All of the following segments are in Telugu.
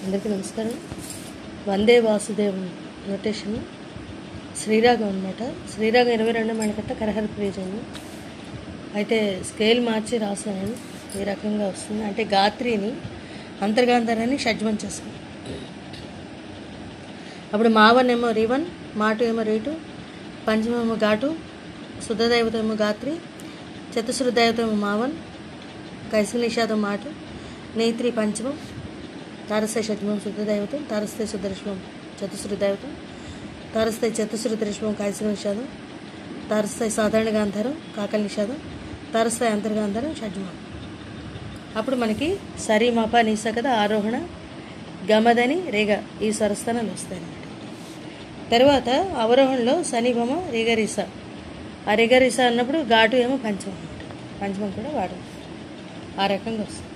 అందరికీ నమస్కారం. వందే వాసుదేవం నోటేషన్ శ్రీరాగం అనమాట. శ్రీరాగం 22 మణికట్ట కరహర ప్రియజను. అయితే స్కేల్ మార్చి రాసాను. ఈ రకంగా వస్తుంది. అంటే గాత్రిని అంతర్గాంధారాన్ని షడ్జమం చేస్తాను. అప్పుడు మావన్ ఏమో రివన్, మాటు ఏమో రేటు, పంచమేమో ఘాటు, శుద్ధదైవతం ఏమో గాత్రి, చతుశ్రుదైవతం ఏమో మావన్, కైసి నిషాదం మాటు, నేత్రి పంచమం, తారస్థ షడ్జమం శుద్ధదైవతం, తారస్థ శుద్ధరిష్మం చతుశ్రుదైవతం, తారస్థ చతుశ్రుదరిష్మం కైసి నిషాదం, తారస్థ సాధారణ గాంధారం కాకల నిషాదం, తారస్థ అంతర్గాంధారం షడ్జమం. అప్పుడు మనకి సరి మప నీస కదా ఆరోహణ, గమదని రేగ ఈ స్వరస్థానాలు వస్తాయి అన్నమాట. తర్వాత అవరోహణలో సనిభమ రేగరిస. ఆ రేగరిస అన్నప్పుడు ఘాటు ఏమో పంచమం అన్నమాట. పంచమం కూడా వాడు ఆ రకంగా వస్తుంది.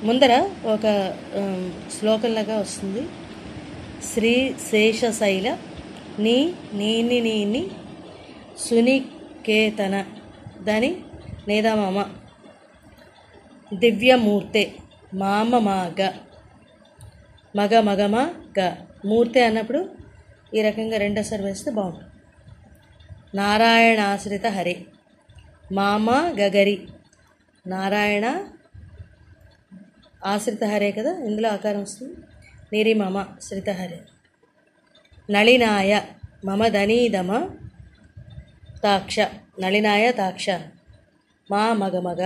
ముందర ఒక శ్లోకంలాగా వస్తుంది. శ్రీ శేషశైల నీ నీని నీని సునికేతన దాని నేదామామ దివ్యమూర్తే మామ మాగ మగ మగమ గ మూర్తే అన్నప్పుడు ఈ రకంగా రెండోసారి వేస్తే బాగుంటుంది. నారాయణ ఆశ్రిత హరే మామ గగరి నారాయణ ఆశ్రిత హరే కదా, ఇందులో ఆకారం వస్తుంది. నిరి మమ శ్రిత హరే. నళినాయ మమ ధనీదమ తాక్ష నళినాయ తాక్ష మా మగ మగ.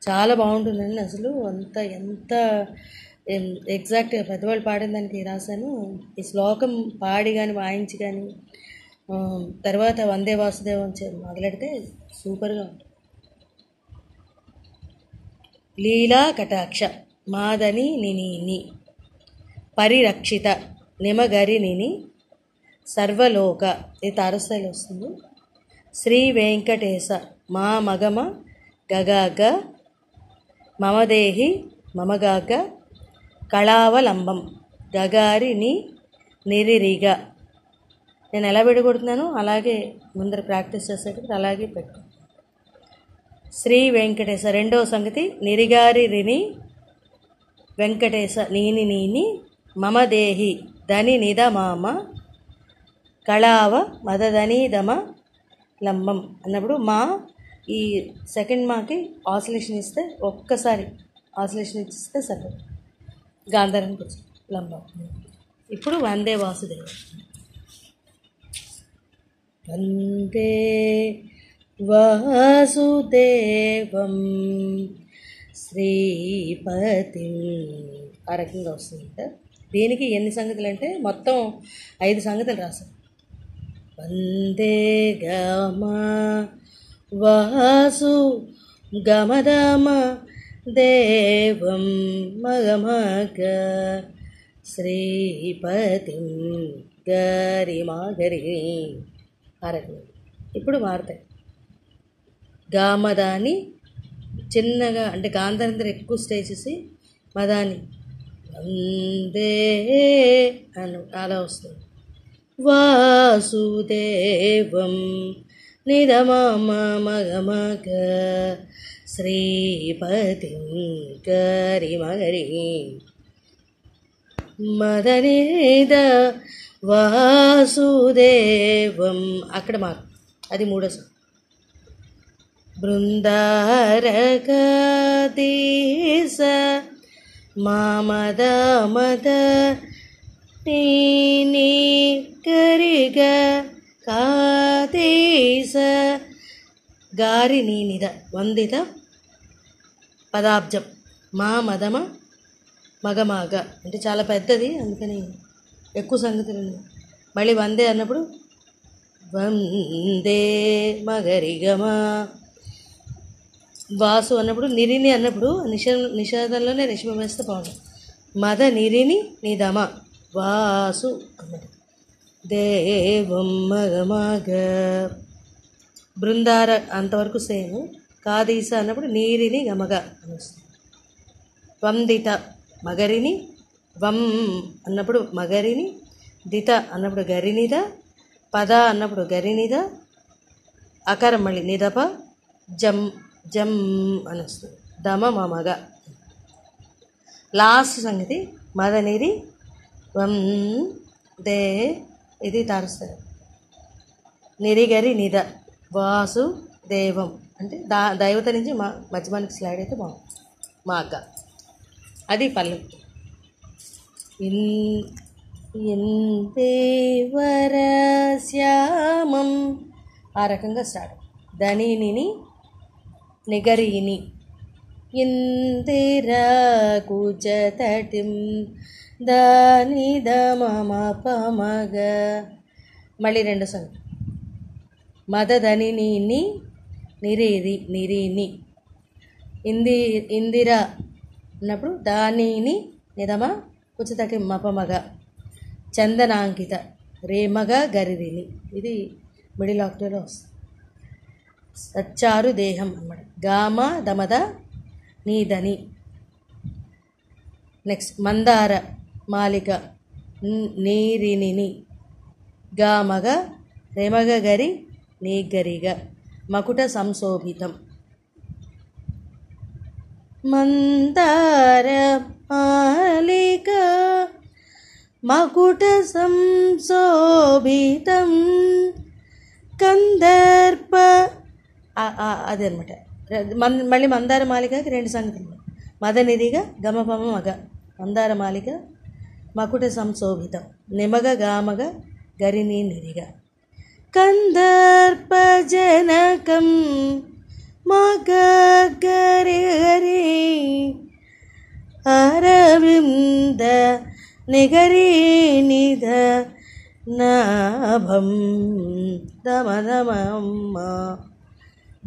చాలా బాగుంటుందండి. అసలు ఎంత ఎగ్జాక్ట్గా పెద్దవాళ్ళు పాడిన దానికి రాశాను. ఈ శ్లోకం పాడి కానీ వాయించి కానీ తర్వాత వందే వాసుదేవం మొదలెడితే సూపర్గా ఉంటుంది. లీలా కటాక్ష మాదని నిని పరిరక్షిత నిమగరి నిని సర్వలోక ఇది తారస్థాయిలో వస్తుంది. శ్రీ వెంకటేశ మా మగమ గగాగ మమదేహి మమగాగ కళావలంబం గగారిని నిరిరిగ. నేను ఎలా విడగొడుతున్నానో అలాగే ముందర ప్రాక్టీస్ చేసేటప్పుడు అలాగే పెట్టు. శ్రీ వెంకటేశ రెండవ సంగతి నిరిగారి రిని వెంకటేశ నీని నీని మమదేహి ధని నిద మామ కళావ మదధని దమ లంబం అన్నప్పుడు మా ఈ సెకండ్ మాకి ఆసిలేషన్ ఇస్తే ఒక్కసారి ఆసిలేషన్ ఇస్తే సరిపోతుంది. గాంధారానికి వచ్చి లంబం. ఇప్పుడు వందే వాసుదేవ. వందే వాసుదేవం శ్రీపతి ఆ రకంగా వస్తుంది. దీనికి ఎన్ని సంగతులు అంటే మొత్తం 5 సంగతులు రాశారు. వందే గమ వాసు గమదమ దేవం మగమగ శ్రీపతి గరిమాగరి ఆ రకంగా. ఇప్పుడు మారుతాయి. గామదాని చిన్నగా అంటే గాంధారం ఎక్కువ స్టే చేసి మదాని వందే అని అలా వస్తుంది. వాసుదేవం నిదమమ మగమగ శ్రీపతి గరిమగరి మదనిద వాసుదేవం అక్కడ మాకు అది మూడోసారి. బృందారకదీస మామద మద నీ కరిగ కాదీస గారి నీనిద వందిత పదాబ్జం మా మదమ మగమాగ అంటే చాలా పెద్దది, అందుకని ఎక్కువ సంగతులు ఉన్నాయి. మళ్ళీ వందే అన్నప్పుడు వందే మగరిగమ. వాసు అన్నప్పుడు నిరిని అన్నప్పుడు నిషాదంలోనే రేషం వేస్తే బాగుంటుంది. మద నిరిని నిదమ వాసు అన్నమాట. దేవం మగమగ బృందార అంతవరకు సేమ్. కాదీస అన్నప్పుడు నీరిని గమగ అని వస్తుంది. వందిత మగరిని వం అన్నప్పుడు మగరిని, దిత అన్నప్పుడు గరినిద, పద అన్నప్పుడు గరినిద, అకారం మళ్ళీ నిదప జం జం అని వస్తుంది. దమ మమగ లాస్ట్ సంగతి మదనిది వం దే ఇది తారుస్తారు. నిరిగరి నిద వాసు దేవం అంటే దైవత నుంచి మధ్యమానికి స్లైడ్ అయితే బాగుంది. మా అక్క అది పల్లవి. ఇందేవర శ్యామం ఆ రకంగా స్టార్ట్. ధనిని నిగరిని ఇందిరా కుజతటిం దాని దమమ పమగ. మళ్ళీ రెండు సంగతి మదధనిని నిరేరి నిరీని ఇందిరా అన్నప్పుడు దానిని నిదమ కుచతటి మపమగ. చందనాంకిత రేమగ గరిరిని ఇది మిడిల్ ఆక్టివ్లో వస్తుంది. సచ్చారు దేహం అన్నమాట. గామ దమద నీదని. నెక్స్ట్ మందార మాలిక నీరిని గామగ రేమగ గరి నీగరిగ. మకుట సంశోభితం మందార మాలిక మకుట సంశోభితం కందర్ప అదే అనమాట. మళ్ళీ మందార మాలికకి రెండు సంగతులు. మదనిధిగా గమపమ మగ మందార మాలిక మకుట సంశోభితం నిమగ గామగ గరిని నిరిగ. కందర్ప జనకం మగ గరి హరి అరవింద నిగరి నిధ నాభం దమదమమ్మ.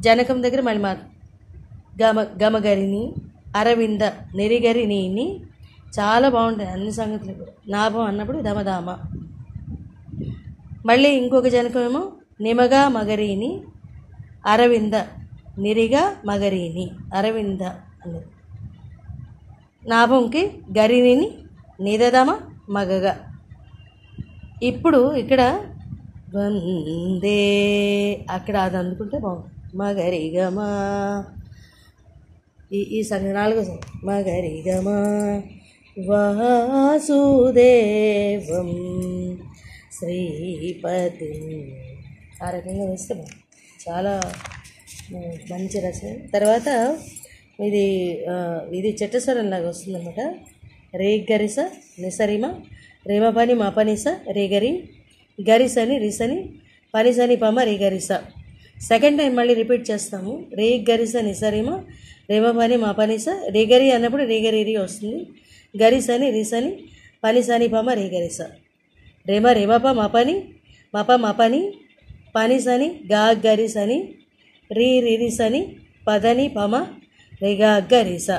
జనకం దగ్గర మళ్ళీ గమగరిని అరవింద నిరిగరిని చాలా బాగుంటాయి అన్ని సంగతులు కూడా. నాభం అన్నప్పుడు దమదామ. మళ్ళీ ఇంకొక జనకం ఏమో నిమగా మగరిని అరవింద నిరిగా మగరిని అరవింద అన్నది. నాభంకి గరిని నిదదమ మగగా. ఇప్పుడు ఇక్కడ వందే అక్కడ అది అందుకుంటే బాగుంది. మగరిగమా ఈ సంగతి నాలుగో సంగతి మగరిగమా వాసుదేవం శ్రీపతి ఆ రకంగా వేస్తే బాగుంది. చాలా మంచి రచన. తర్వాత ఇది చెట్టస్వరంలాగా వస్తుందన్నమాట. రేగరిస నిసరిమ రేమపని మపనిస రేగరి గరిసని రిసని పనిసని పమ రేగరిస. సెకండ్ టైం మళ్ళీ రిపీట్ చేస్తాము. రేగరిస నిసరిమ రేమపని మపనిస రేగరి అన్నప్పుడు రేగరి వస్తుంది. గరిసని రిసని పనిసని పమ రేగరిస. రేమ రేమప మపని మప మపని పనిసని గా గరిసని రీ రిరిసని పదని పమ రేగా గరిస.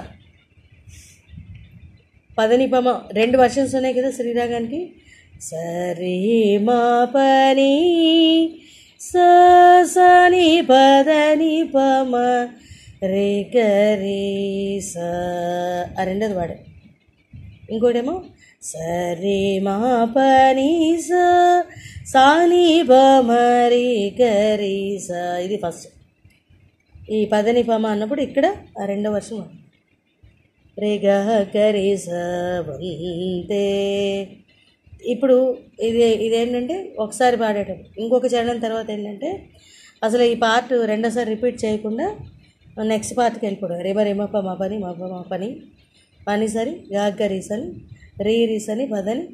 పదని పమ రెండు వర్షన్స్ ఉన్నాయి కదా శ్రీరాగానికి. సరి మా పని సని పదని పమ రే గరి స ఆ రెండోది వాడే. ఇంకోటేమో సరి మా పని సాని పమ రే గరి స ఇది ఫస్ట్. ఈ పదని పమ అన్నప్పుడు ఇక్కడ ఆ రెండో వర్షం రేగా గరి స వందే. ఇప్పుడు ఇదేంటంటే ఒకసారి పాడేటప్పుడు ఇంకొక చరణం తర్వాత ఏంటంటే అసలు ఈ పార్ట్ రెండోసారి రిపీట్ చేయకుండా నెక్స్ట్ పార్ట్కి వెళ్ళిపోవడం. రేమ రేమప మా పని మా పని పని సరి గాగ్గరీసని రీ రీసని పదని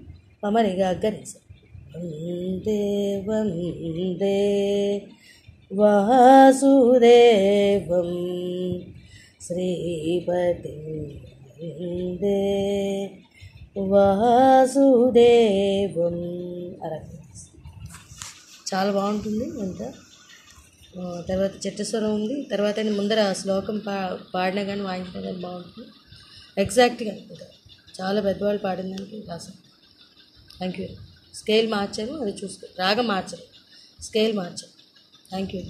పమ రే గాగ్గరీసని. వందే వందే వాసుదేవం శ్రీపతి వందే వాసుదేవం అలా చాలా బాగుంటుంది అంత. తర్వాత చెట్టస్వరం ఉంది. తర్వాత ముందర శ్లోకం పాడినా కానీ వాయించినా కానీ బాగుంటుంది. ఎగ్జాక్ట్గా చాలా పెద్దవాళ్ళు పాడిన దానికి రాసాం. Thank you. స్కేల్ మార్చాము, అది చూసుకో. రాగం మార్చాము, స్కేల్ మార్చాము. Thank you.